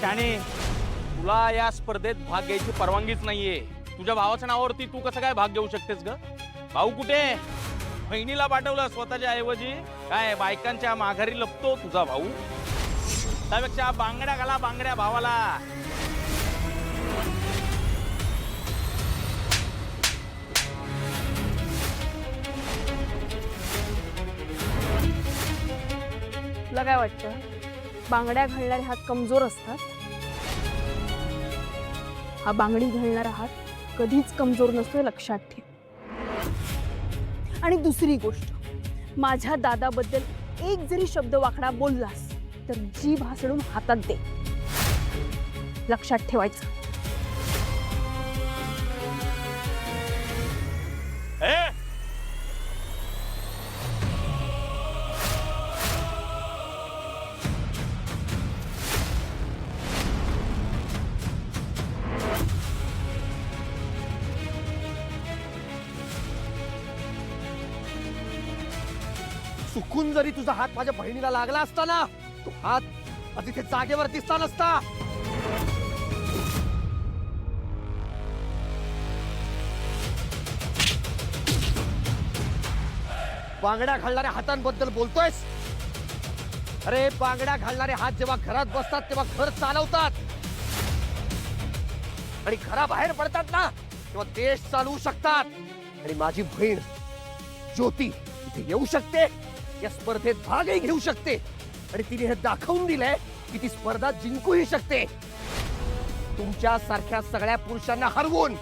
शाणे, तुला या स्पर्धेत भाग घ्यायची परवानगीच नाहीये. तुझ्या भावाच्या नावावरती तू कसं काय भाग घेऊ शकतेस ग? भाऊ कुठे? बहिणीला पाठवलं स्वतःच्या ऐवजी. काय बायकांच्या माघारी लपतो तुझा भाऊ? त्यापेक्षा बांगड्या घाला बांगड्या भावाला. तुला काय वाटतं, बांगड्या घालणारे हात कमजोर असतात? हा बांगडी घालणारा हात कधीच कमजोर नसतो, लक्षात ठेव. आणि दुसरी गोष्ट, माझ्या दादाबद्दल एक जरी शब्द वाकडा बोललास तर जीभ हासडून हातात दे, लक्षात ठेवायचं. चुकून जरी तुझा हात माझ्या बहिणीला लागला असता ना, तो हात आज इथे जागेवर दिसला नसता. बांगड्या घालणाऱ्या हातांबद्दल बोलतोयस? अरे बांगड्या घालणारे हात जेव्हा घरात बसतात तेव्हा घर चालवतात, आणि घराबाहेर पडतात ना तेव्हा देश चालवू शकतात. आणि माझी बहीण ज्योती इथे येऊ शकते, या स्पर्धेत भागही घेऊ शकते, आणि तिने हे दाखवून दिलंय की ती स्पर्धा जिंकूही शकते. तुमच्या सारख्या सगळ्या पुरुषांना हरवून